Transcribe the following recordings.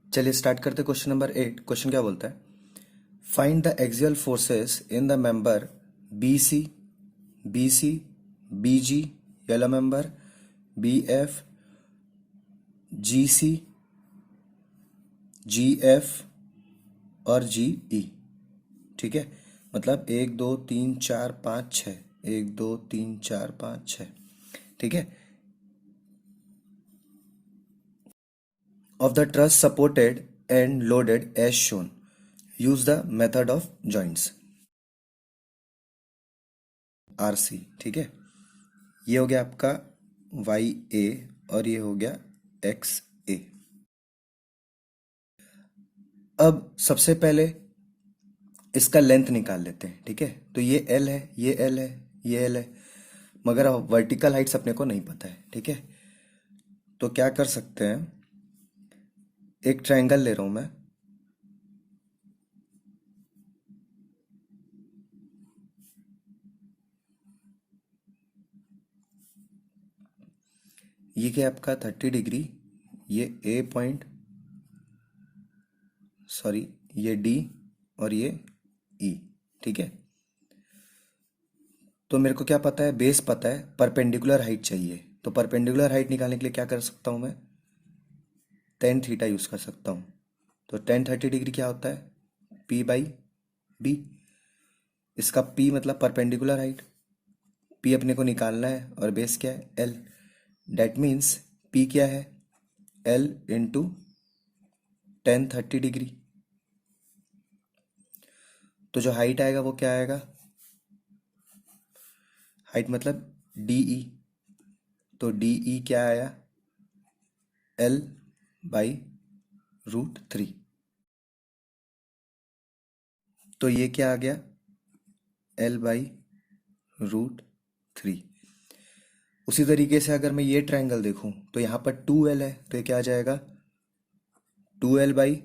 चलिए स्टार्ट करते question number 8। Question क्या बोलता है? Find the axial forces in the member B C, B G, yellow member, B F, G C, G F और G ई। ठीक है, मतलब 1 2 3 4 5 6, 1 2 3 4 5 6। ठीक है, of the truss supported and loaded as shown. Use the method of joints. RC। ठीक है, ये हो गया आपका वाई ए और ये हो गया एक्स ए। अब सबसे पहले इसका लेंथ निकाल लेते हैं। ठीक है, तो ये एल है, ये एल है, ये एल है, मगर वर्टिकल हाइट्स अपने को नहीं पता है। ठीक है, तो क्या कर सकते हैं, एक ट्रायंगल ले रहा हूं मैं। ये क्या आपका 30 डिग्री, ये ए पॉइंट, सॉरी ये डी और ये ई। ठीक है, तो मेरे को क्या पता है, बेस पता है, परपेंडिकुलर हाइट चाहिए। तो परपेंडिकुलर हाइट निकालने के लिए क्या कर सकता हूं मैं, टेन थीटा यूज कर सकता हूं। तो टेन 30 डिग्री क्या होता है, पी बाई बी। इसका पी मतलब परपेंडिकुलर हाइट, पी अपने को निकालना है और बेस क्या है, एल। डेट मीन्स पी क्या है, एल इंटू टेन 30 डिग्री। तो जो हाइट आएगा वो क्या आएगा, हाइट मतलब डी ई। तो डी ई क्या आया, एल बाई √3। तो ये क्या आ गया, एल बाई √3। उसी तरीके से अगर मैं ये ट्रायंगल देखूं तो यहाँ पर 2L है, तो ये क्या आ जाएगा, 2L बाई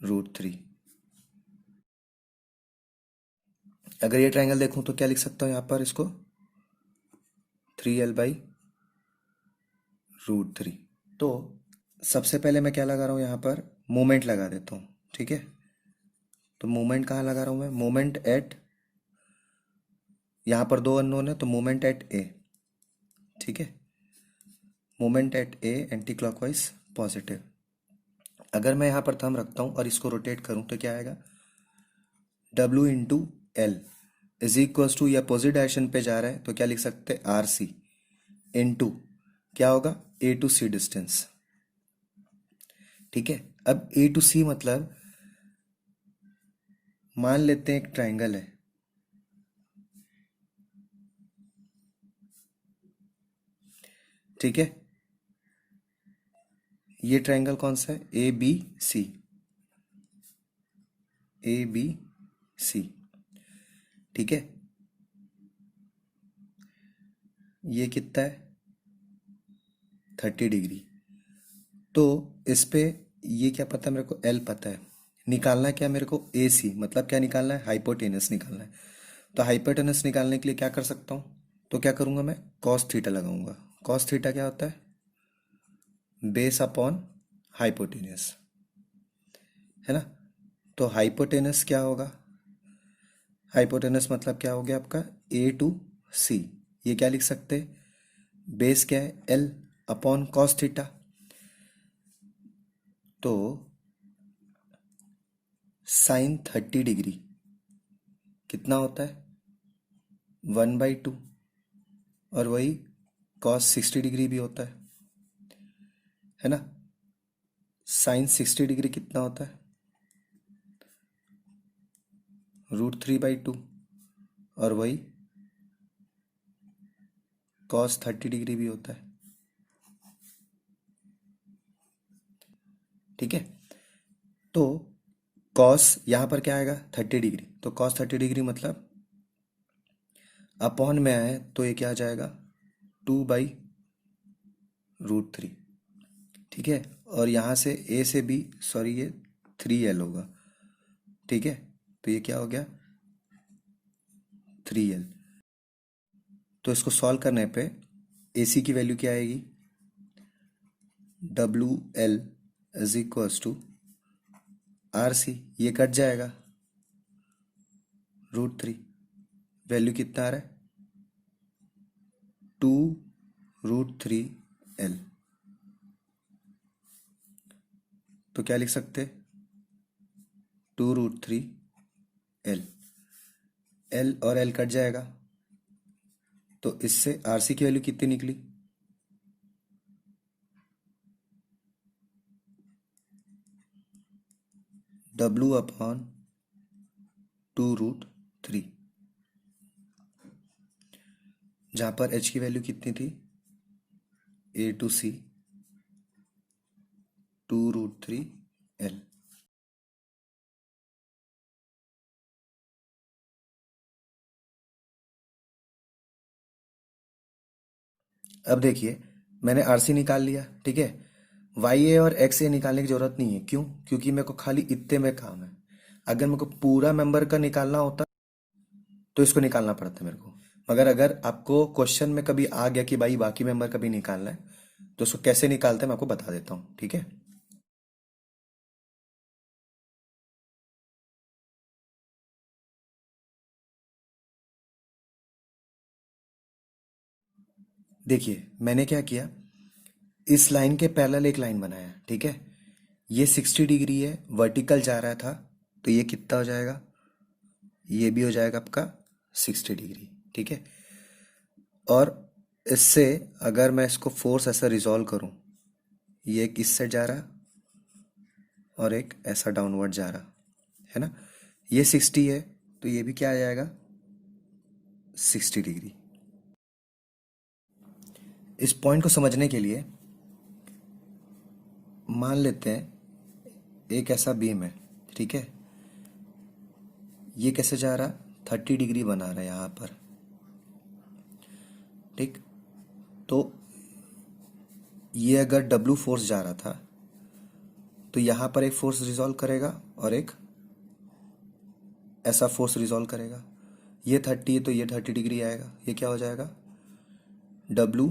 √3। अगर ये ट्रायंगल देखूं तो क्या लिख सकता हूँ यहाँ पर इसको, 3L बाई √3। तो सबसे पहले मैं क्या लगा रहा हूँ यहाँ पर, मोमेंट लगा देता हूँ। ठीक है, तो मोमेंट कहाँ लगा रहा हूँ मैं, मोमेंट एट, यहाँ पर दो अननोन है तो मोमेंट एट ए। ठीक है, moment at A anti clockwise positive. अगर मैं यहाँ पर थंब रखता हूँ और इसको रोटेट करूँ तो क्या आएगा, W into L is equal to, या अपोजिट डायरेक्शन पे जा रहा है तो क्या लिख सकते हैं, आर सी इंटू क्या होगा, ए टू सी डिस्टेंस। ठीक है, अब ए टू सी मतलब मान लेते हैं एक ट्रायंगल है। ठीक है, ये ट्रायंगल कौन सा है, A B C, A B C. ठीक है, ये कितना है, 30 डिग्री। तो इस पे ये क्या पता है मेरे को, एल पता है। निकालना क्या मेरे को, ए सी, मतलब क्या निकालना है, हाइपोटेनस निकालना है। तो हाइपोटेनस निकालने के लिए क्या कर सकता हूँ, तो क्या करूंगा मैं, कॉस थीटा लगाऊंगा। कॉस थीटा क्या होता है, बेस अपॉन हाइपोटेनस, है ना। तो हाइपोटेनस क्या होगा, हाइपोटेनस मतलब क्या हो गया आपका, ए टू सी। ये क्या लिख सकते हैं, बेस क्या है, एल अपॉन कॉस थीटा। तो साइन 30 डिग्री कितना होता है, 1/2। और वही कॉस 60 डिग्री भी होता है ना। साइन 60 डिग्री कितना होता है, √3/2। और वही कॉस 30 डिग्री भी होता है। ठीक है, तो कॉस यहाँ पर क्या आएगा, 30 डिग्री। तो कॉस 30 डिग्री मतलब अपॉन में आए तो ये क्या आ जाएगा, 2/√3। ठीक है, और यहाँ से ए से बी, सॉरी ये 3L होगा। ठीक है, तो ये क्या हो गया, 3L। तो इसको सॉल्व करने पे ए सी की वैल्यू क्या आएगी, WL is equals to R C, ये कट जाएगा, √3, वैल्यू कितना आ रहा है 2√3 L। तो क्या लिख सकते, 2√3 L, L और L कट जाएगा, तो इससे आर सी की वैल्यू कितनी निकली, W/2√3, जहां पर H की वैल्यू कितनी थी, A to C 2√3 L। अब देखिए, मैंने आरसी निकाल लिया, ठीक है। वाई ए और एक्स ए निकालने की जरूरत नहीं है, क्यों, क्योंकि मेरे को खाली इतने में काम है। अगर मेरे को पूरा मेंबर का निकालना होता तो इसको निकालना पड़ता मेरे को। मगर अगर आपको क्वेश्चन में कभी आ गया कि भाई बाकी मेंबर का भी निकालना है, तो उसको कैसे निकालते हैं मैं आपको बता देता हूँ, ठीक है। देखिए मैंने क्या किया, इस लाइन के पैरेलल एक लाइन बनाया, ठीक है। ये 60 डिग्री है, वर्टिकल जा रहा था, तो ये कितना हो जाएगा, ये भी हो जाएगा आपका 60 डिग्री, ठीक है। और इससे अगर मैं इसको फोर्स ऐसा रिजॉल्व करूं, ये एक इस साइड जा रहा और एक ऐसा डाउनवर्ड जा रहा है ना, ये 60 है, तो ये भी क्या आ जाएगा 60 डिग्री। इस पॉइंट को समझने के लिए मान लेते हैं एक ऐसा बीम है, ठीक है। ये कैसे जा रहा, 30 डिग्री बना रहा है यहाँ पर, ठीक। तो ये अगर डब्लू फोर्स जा रहा था, तो यहाँ पर एक फोर्स रिजॉल्व करेगा और एक ऐसा फोर्स रिजॉल्व करेगा। ये 30 है तो ये 30 डिग्री आएगा, ये क्या हो जाएगा W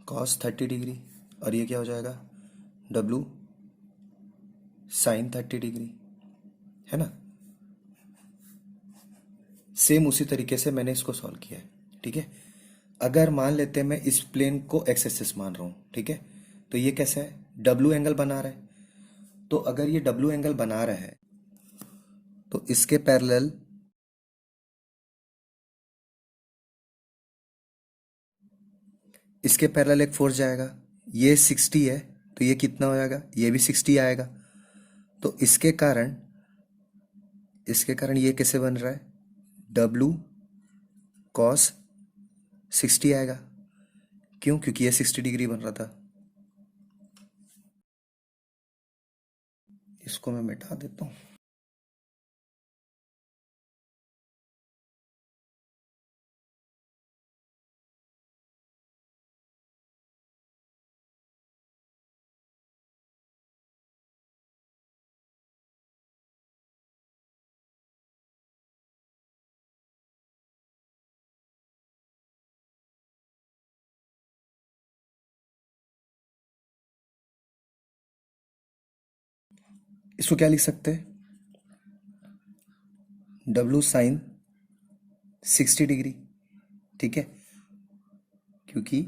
cos 30 डिग्री, और ये क्या हो जाएगा W sin 30 डिग्री, है ना। सेम उसी तरीके से मैंने इसको सॉल्व किया है, ठीक है। अगर मान लेते हैं मैं इस प्लेन को एक्स एक्सिस मान रहा हूं, ठीक है, तो ये कैसा है, डब्लू एंगल बना रहा है। तो अगर ये डब्लू एंगल बना रहा है, तो इसके पैरेलल एक फोर्स जाएगा। ये 60 है, तो ये कितना हो जाएगा, ये भी 60 आएगा। तो इसके कारण ये कैसे बन रहा है, W cos 60 आएगा। क्यों, क्योंकि ये 60 डिग्री बन रहा था। इसको मैं मिटा देता हूँ। इसको क्या लिख सकते हैं, W sin 60 डिग्री, ठीक है। क्योंकि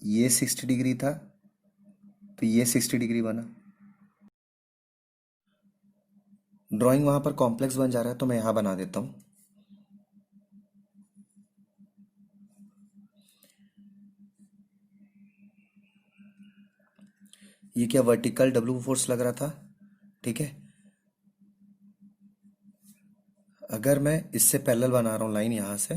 ये 60 डिग्री था, तो ये 60 डिग्री बना। ड्राइंग वहां पर कॉम्प्लेक्स बन जा रहा है, तो मैं यहां बना देता हूं। ये क्या वर्टिकल डब्ल्यू फोर्स लग रहा था, ठीक है। अगर मैं इससे पैरेलल बना रहा हूं लाइन यहां से,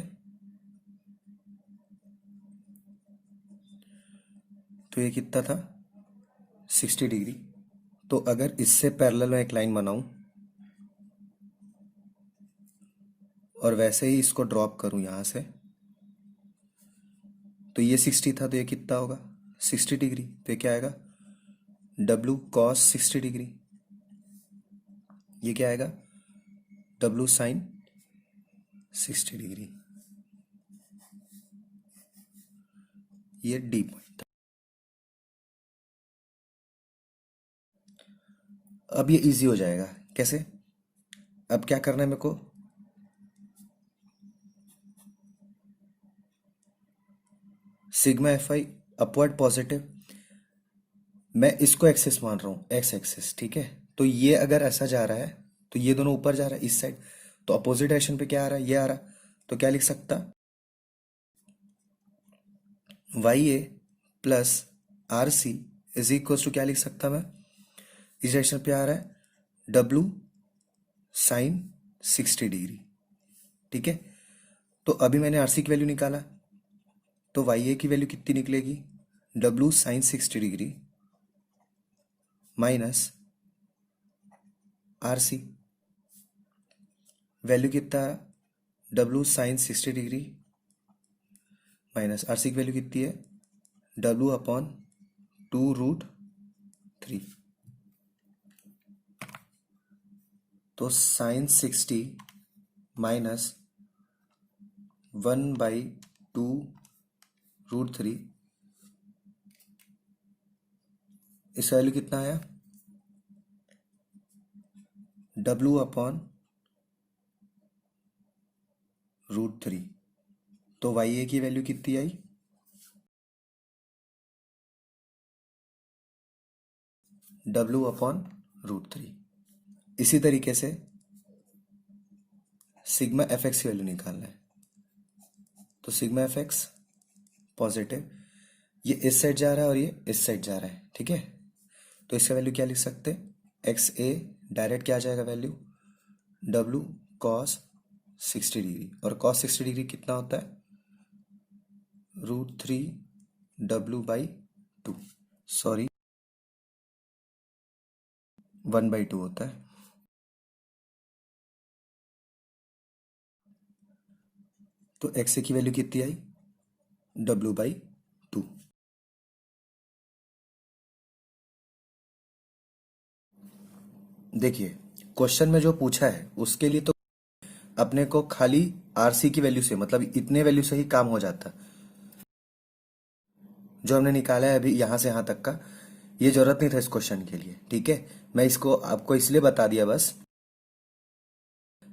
तो ये कितना था 60 डिग्री। तो अगर इससे पैरेलल मैं एक लाइन बनाऊं और वैसे ही इसको ड्रॉप करूं यहां से, तो ये 60 था, तो ये कितना होगा 60 डिग्री। तो ये क्या आएगा W cos 60 डिग्री, ये क्या आएगा W sin 60 डिग्री। ये डी पॉइंट था। अब ये इजी हो जाएगा। कैसे? अब क्या करना है मेरे को, sigma F I upward positive, मैं इसको एक्सेस मान रहा हूँ, एक्स एक्सेस, ठीक है। तो ये अगर ऐसा जा रहा है तो ये दोनों ऊपर जा रहा है इस साइड, तो अपोजिट डायरेक्शन पे क्या आ रहा है, ये आ रहा। तो क्या लिख सकता, Y A plus R C is equal to, क्या लिख सकता मैं, इस डायरेक्शन पे आ रहा है डब्लू साइन 60 डिग्री, ठीक है। तो अभी मैंने आर सी की वैल्यू निकाला, तो वाई ए की वैल्यू कितनी निकलेगी, W sine 60 degree minus R C, value कितना, W sine 60 degree minus R C की वैल्यू कितनी है, डब्लू अपॉन 2√3। तो साइन 60 माइनस 1/2√3, इसका वैल्यू कितना आया, डब्लू अपॉन √3। तो वाई ए की वैल्यू कितनी आई, डब्लू अपॉन √3। इसी तरीके से सिग्मा एफ एक्स की वैल्यू निकालना है। तो सिग्मा एफ एक्स पॉजिटिव, ये इस साइड जा रहा है और ये इस साइड जा रहा है, ठीक है। तो इसका वैल्यू क्या लिख सकते, एक्स ए डायरेक्ट क्या आ जाएगा वैल्यू, डब्लू कॉस 60 डिग्री, और कॉस 60 डिग्री कितना होता है, √3 W/2, सॉरी 1/2 होता है। तो एक्स ए की वैल्यू कितनी आई, W/2। देखिए क्वेश्चन में जो पूछा है उसके लिए तो अपने को खाली आरसी की वैल्यू से, मतलब इतने वैल्यू से ही काम हो जाता। जो हमने निकाला है अभी यहाँ से यहाँ तक का, ये जरूरत नहीं था इस क्वेश्चन के लिए, ठीक है। मैं इसको आपको इसलिए बता दिया बस,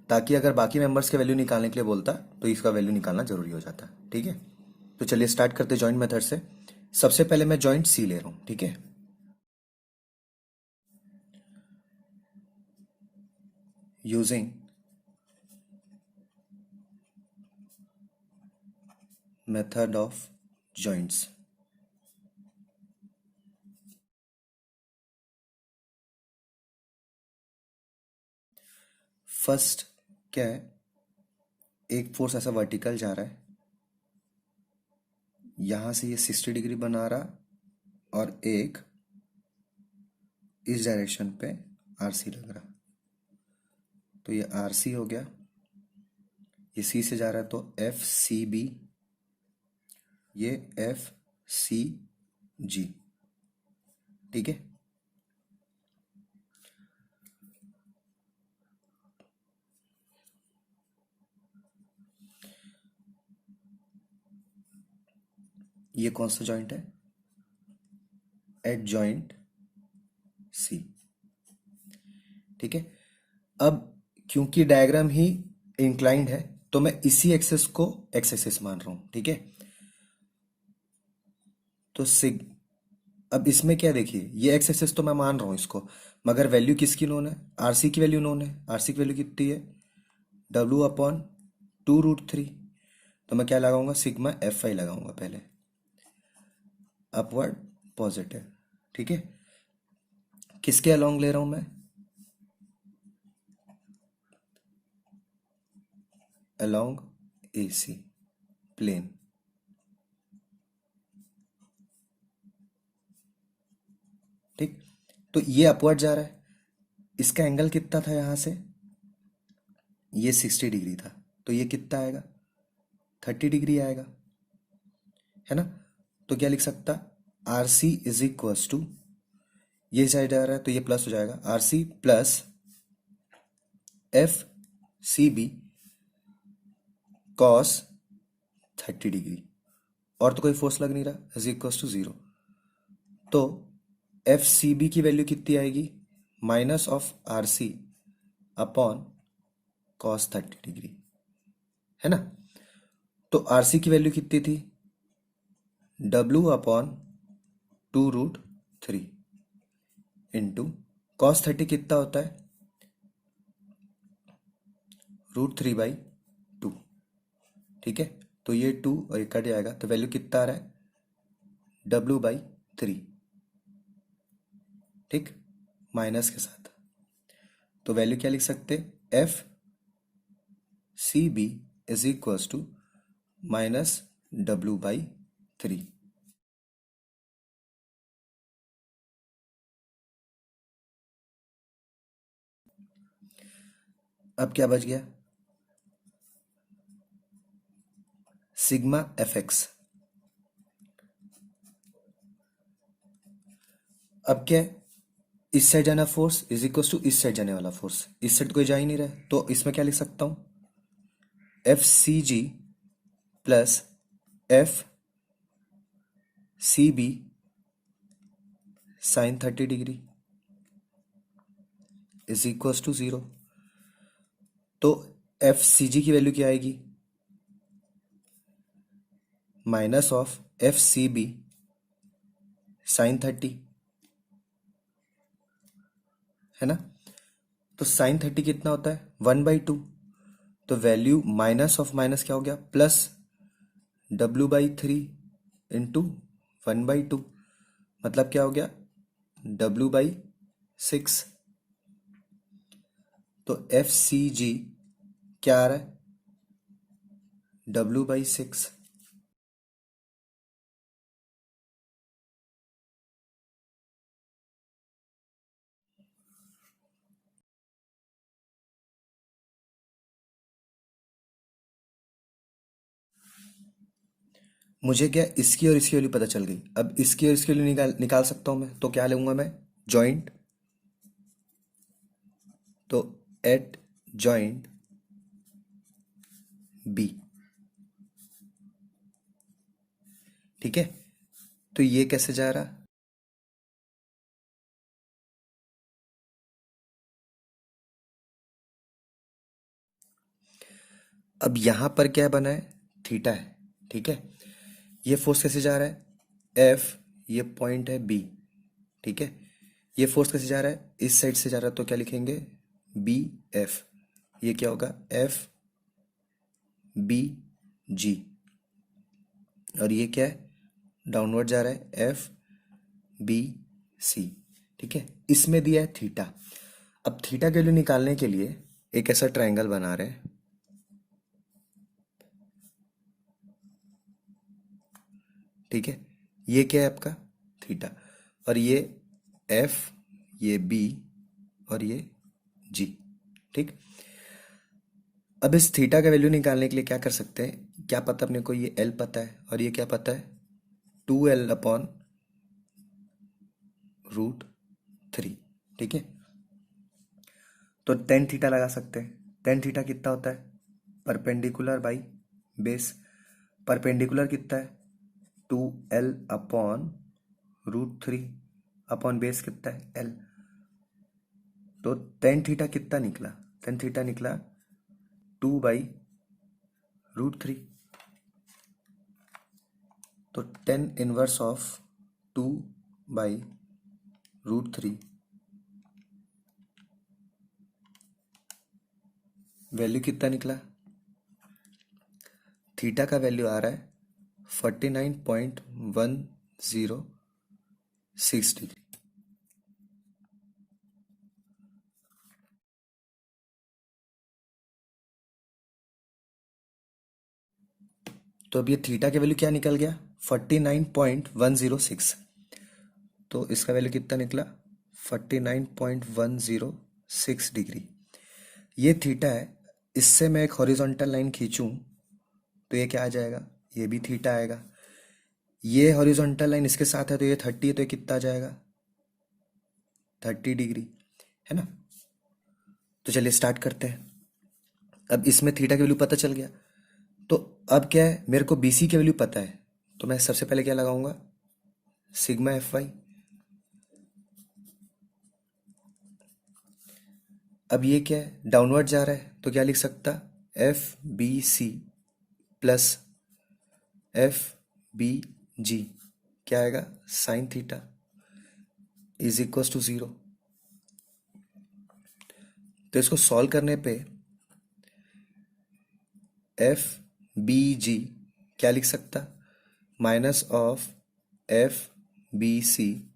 ताकि अगर बाकी मेंबर्स के वैल्यू निकालने के लिए बोलता तो इसका वैल्यू निकालना जरूरी हो जाता, ठीक है। तो चलिए स्टार्ट करते जॉइंट मेथड से। सबसे पहले मैं जॉइंट सी ले रहा हूँ, ठीक है। Using method of joints, first क्या है, एक फोर्स ऐसा वर्टिकल जा रहा है, यहां से ये 60 डिग्री बना रहा, और एक इस डायरेक्शन पे आरसी लग रहा। तो ये आरसी हो गया, ये सी से जा रहा है तो एफ सी बी, ये एफ सी जी, ठीक है। ये कौन सा जॉइंट है, एड जॉइंट सी, ठीक है। अब क्योंकि डायग्राम ही इंक्लाइंड है तो मैं इसी एक्सेस को एक्स एक्सेस मान रहा हूं, ठीक है। तो सिग अब इसमें क्या देखिए, ये एक्स एक्सेस तो मैं मान रहा हूं इसको, मगर वैल्यू किसकी नोन है, आरसी की वैल्यू नोन है। आरसी की वैल्यू कितनी है, डब्लू अपॉन 2√3। तो मैं क्या लगाऊंगा, सिग्मा एफ आई लगाऊंगा पहले, अपवर्ड पॉजिटिव, ठीक है। किसके अलोंग ले रहा हूं मैं, अलोंग एसी प्लेन, ठीक। तो ये अपवर्ड जा रहा है, इसका एंगल कितना था यहां से, ये 60 डिग्री था, तो ये कितना आएगा, 30 डिग्री आएगा, है ना। तो क्या लिख सकता, R C is equals to, ये साइड आ रहा है तो ये प्लस हो जाएगा, R C plus F C B cos 30 degree, और तो कोई फोर्स लग नहीं रहा, इज इक्वल्स टू 0। तो एफ सी बी की वैल्यू कितनी आएगी, minus of R C upon cos 30 degree, है ना। तो आर सी की वैल्यू कितनी थी, डब्ल्यू अपॉन 2√3 इंटू कॉस 30 कितना होता है, √3/2। ठीक है, तो ये 2 और ये कट जाएगा तो वैल्यू कितना आ रहा है, W/3। ठीक, माइनस के साथ। तो वैल्यू क्या लिख सकते, FCB is equals to -W/3। अब क्या बच गया, सिग्मा FX। अब क्या है, इस साइड जाना फोर्स इज इक्वल्स टू इस साइड जाने वाला फोर्स, इस साइड कोई जा ही नहीं रहा है, तो इसमें क्या लिख सकता हूं, FCG plus FCB sine 30 degree is equals to 0। तो FCG की वैल्यू क्या आएगी, माइनस ऑफ FCB साइन 30, है ना। तो साइन 30 कितना होता है, 1/2। तो वैल्यू माइनस ऑफ माइनस क्या हो गया, प्लस W/3 इंटू 1/2, मतलब क्या हो गया, W/6। तो FCG क्या आ रहा है, W/6। मुझे क्या इसकी और इसकी वैल्यू पता चल गई, अब इसकी और इसकी वैल्यू निकाल निकाल सकता हूं मैं, तो क्या लूंगा मैं, जॉइंट। तो एट जॉइंट बी, ठीक है। तो ये कैसे जा रहा, अब यहां पर क्या बना है, थीटा है, ठीक है। ये फोर्स कैसे जा रहा है, एफ, ये पॉइंट है बी, ठीक है। ये फोर्स कैसे जा रहा है, इस साइड से जा रहा है, तो क्या लिखेंगे, बी एफ। ये क्या होगा, एफ बी जी। और ये क्या है, डाउनवर्ड जा रहा है, एफ बी सी, ठीक है। इसमें दिया है थीटा। अब थीटा के लिए निकालने के लिए एक ऐसा ट्रायंगल बना रहे हैं, ठीक है। ये क्या है आपका, थीटा, और ये एफ, ये बी, और ये जी, ठीक। अब इस थीटा का वैल्यू निकालने के लिए क्या कर सकते हैं, क्या पता अपने को ये एल पता है और ये क्या पता है, 2L/√3, ठीक है। तो टेन थीटा लगा सकते हैं। टेन थीटा कितना होता है, परपेंडिकुलर बाई बेस। परपेंडिकुलर कितना है, 2L/√3 अपॉन बेस कितना है, L। तो टेन थीटा कितना निकला, टेन थीटा निकला 2/√3। तो टेन इनवर्स ऑफ 2/√3 वैल्यू कितना निकला, थीटा का वैल्यू आ रहा है 49.106 डिग्री। तो अब ये थीटा की वैल्यू क्या निकल गया, 49.106। तो इसका वैल्यू कितना निकला, 49.106 डिग्री। ये थीटा है, इससे मैं एक हॉरिजॉन्टल लाइन खींचूं तो ये क्या आ जाएगा, ये भी थीटा आएगा। ये हॉरिजॉन्टल लाइन इसके साथ है तो ये 30 है, तो ये कितना आ जाएगा, 30 डिग्री, है ना। तो चलिए स्टार्ट करते हैं। अब इसमें थीटा की वैल्यू पता चल गया, तो अब क्या है, मेरे को बीसी की वैल्यू पता है, तो मैं सबसे पहले क्या लगाऊंगा, सिग्मा FY। अब ये क्या है, डाउनवर्ड जा रहा है, तो क्या लिख सकता, F B C plus F B G, क्या आएगा, sine theta is equal to 0। तो इसको सॉल्व करने पे एफ बी जी क्या लिख सकता, minus of F B C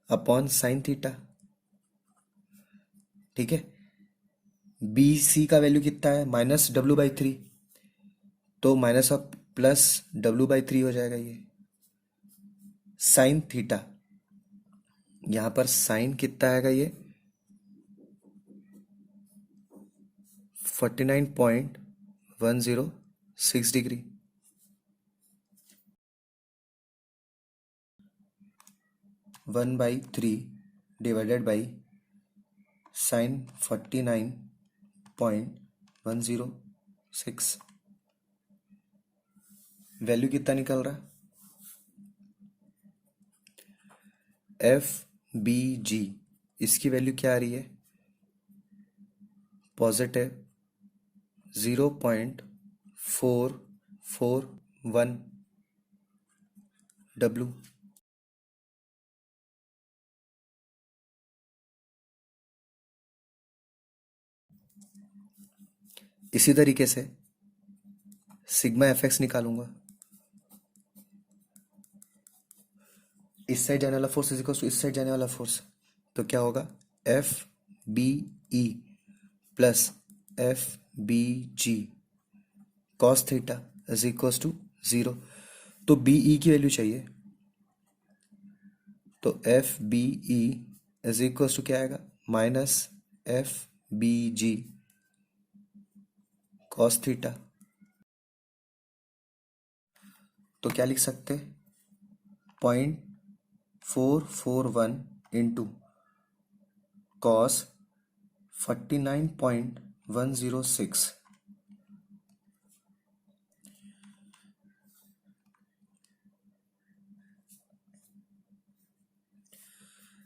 upon sine theta. ठीक है, बी सी का वैल्यू कितना है, -w/3, तो माइनस ऑफ प्लस w/3 हो जाएगा ये साइन थीटा। यहां पर साइन कितना आएगा, ये 49.106 degree. 1/3 divided by sine 49.106, value कितना निकल रहा, एफ बी जी, इसकी वैल्यू क्या आ रही है, +0.441 W। इसी तरीके से सिग्मा एफ एक्स निकालूंगा, इस साइड जाने वाला फोर्स इज इक्वल टू इस साइड जाने वाला फोर्स, तो क्या होगा, F B E plus F B G cos theta is equal to 0। तो बी ई की वैल्यू चाहिए, तो F B E is equal to क्या आएगा, minus F B G cos theta. तो क्या लिख सकते, 0.441 इंटू कॉस 49.106,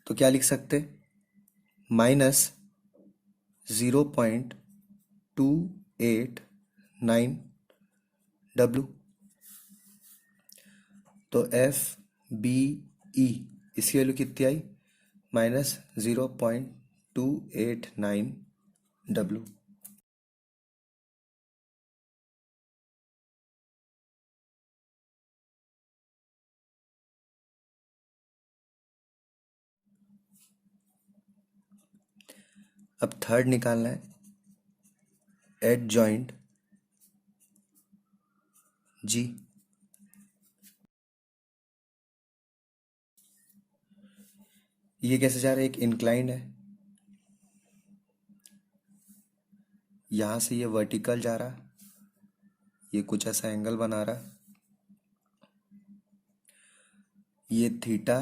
तो क्या लिख सकते, -0.289 W। तो एफ बी ई इसकी वैल्यू कितनी आई, -0.289 W। अब थर्ड निकालना है, एट जॉइंट जी। ये कैसे जा रहा है, एक इंक्लाइंड है, यहां से ये वर्टिकल जा रहा, ये कुछ ऐसा एंगल बना रहा, ये थीटा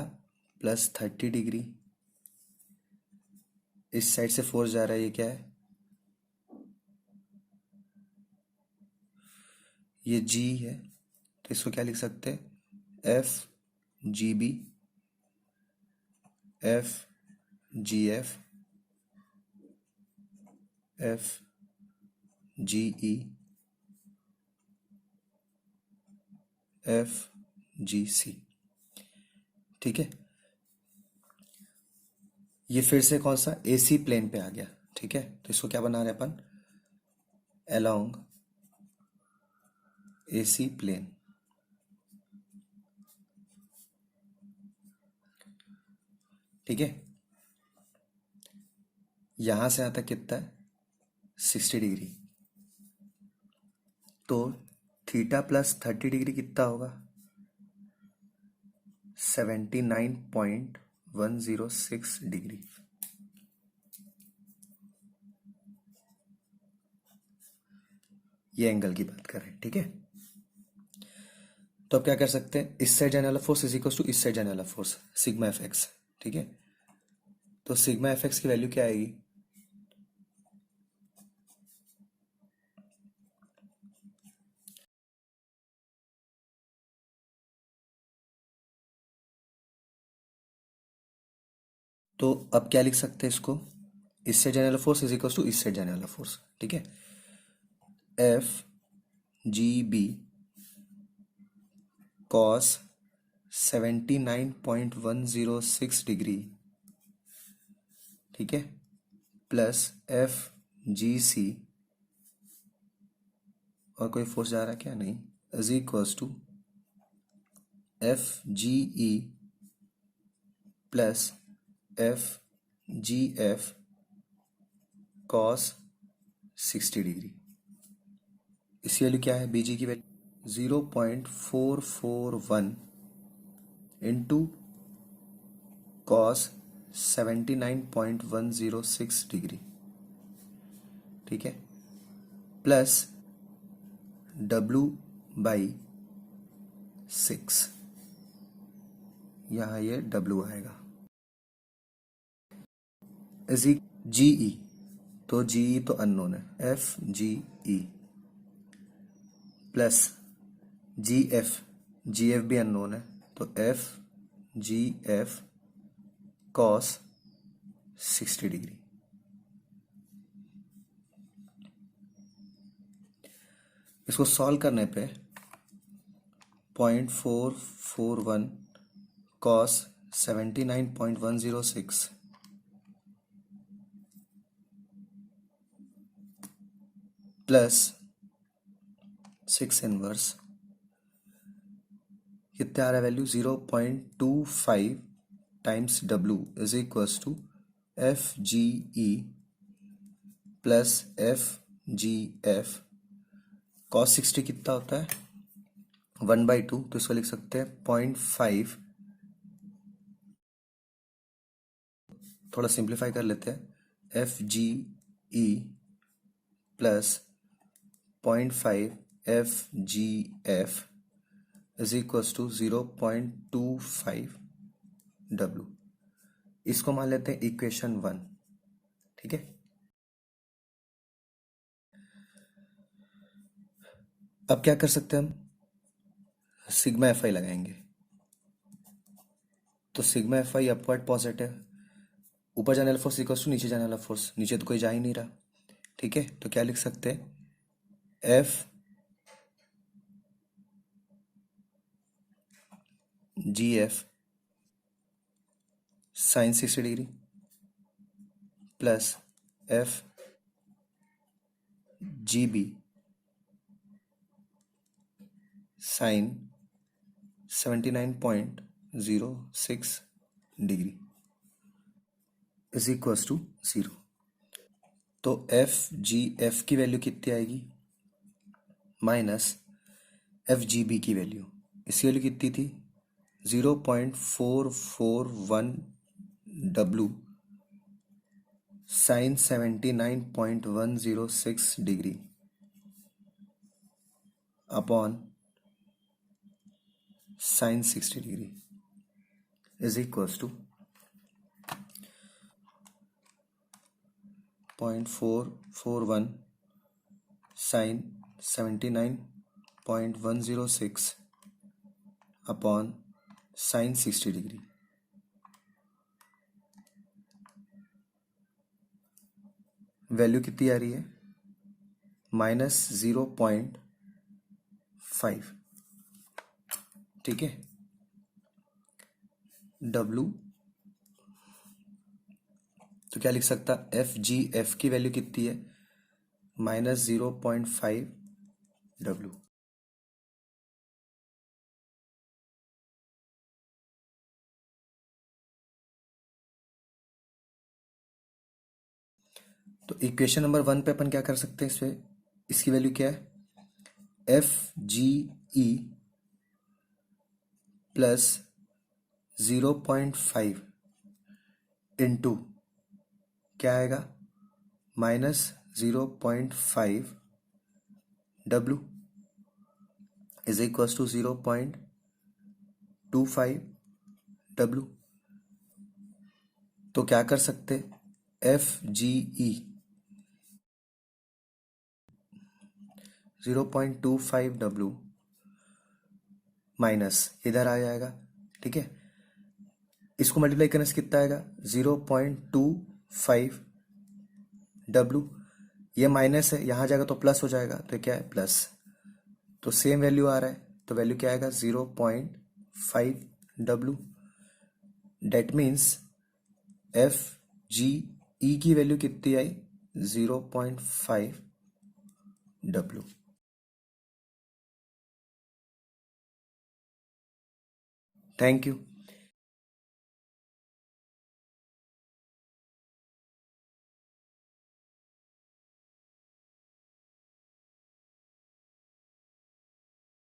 +30 डिग्री, इस साइड से फोर्स जा रहा है, ये क्या है, ये जी है, तो इसको क्या लिख सकते हैं, F G B, F G F, F G E, F G C. ठीक है, ये फिर से कौन सा, एसी प्लेन पे आ गया। ठीक है, तो इसको क्या बना रहे हैं अपन, अलोंग एसी प्लेन। ठीक है, यहां से यहां तक कितना है, 60 डिग्री, तो थीटा +30 डिग्री कितना होगा, 79.106 डिग्री। ये एंगल की बात कर रहे हैं। ठीक है, तो अब क्या कर सकते हैं, इस साइड जाने वाला फोर्स इज इक्वल टू इस साइड जाने वाला फोर्स, सिग्मा एफ एक्स। ठीक है, तो सिग्मा एफ एक्स की वैल्यू क्या आएगी, तो अब क्या लिख सकते हैं इसको, इससे जाने वाला फोर्स इज इक्वल टू इससे जाने वाला फोर्स, ठीक है। F G B cos 79.106 degree, ठीक है, प्लस एफ जी सी, और कोई फोर्स जा रहा है क्या, नहीं, is equals to F G E plus F G F cos 60 degree. इसकी वैल्यू क्या है, बीजी की वैल्यू 0.441 इंटू कॉस 79.106 डिग्री, ठीक है, प्लस डब्लू बाई 6, यहाँ ये डब्लू आएगा, इज जी ई, तो जी ई तो अननोन है, एफ जी ई प्लस जी एफ भी अननोन है, तो F G F cos 60 degree. इसको सॉल्व करने पे 0.441 कॉस 79.106 प्लस 6 इनवर्स, कितने आ रहा है value, 0.25 times W is equals to F G E plus F G F cos 60 कितना होता है 1/2, तो इसको लिख सकते हैं 0.5, थोड़ा सिंप्लीफाई कर लेते हैं, F G E plus 0.5 F G F is equals to 0.25 W. इसको मान लेते हैं इक्वेशन 1, ठीक है। अब क्या कर सकते हैं हम, सिग्मा एफ आई लगाएंगे, तो sigma F I upward positive, ऊपर जाने वाला फोर्स इक्वल्स टू नीचे जाने वाला फोर्स, नीचे तो कोई जा ही नहीं रहा, ठीक है, तो क्या लिख सकते हैं, F G F sine 60 degree plus F G B sine 79.06 degree is equals to 0। तो एफ जी एफ की वैल्यू कितनी आएगी, माइनस एफ जी बी की वैल्यू, इसकी वैल्यू कितनी थी 0.441 W sine 79.106 degree upon sine 60 degree is equals to 0.441 sine 79.106 upon sine 60 degree. Value कितनी आ रही है, -0.5, ठीक है। डब्लू, तो क्या लिख सकता, एफ जी एफ की वैल्यू कितनी है, -0.5 डब्लू। तो इक्वेशन नंबर 1 पे अपन क्या कर सकते हैं, इसमें इसकी वैल्यू क्या है, F G E plus 0.5 into क्या आएगा, -0.5 W is equals to 0.25 W. तो क्या कर सकते, F G E 0.25 W minus इधर आ जाएगा, ठीक है, इसको मल्टीप्लाई करने से कितना आएगा 0.25 डब्लू, ये माइनस है, यहाँ जाएगा तो प्लस हो जाएगा, तो ये क्या है प्लस, तो सेम वैल्यू आ रहा है, तो वैल्यू क्या आएगा 0.5 W. That means F G E की वैल्यू कितनी आई 0.5 डब्लू। Thank you.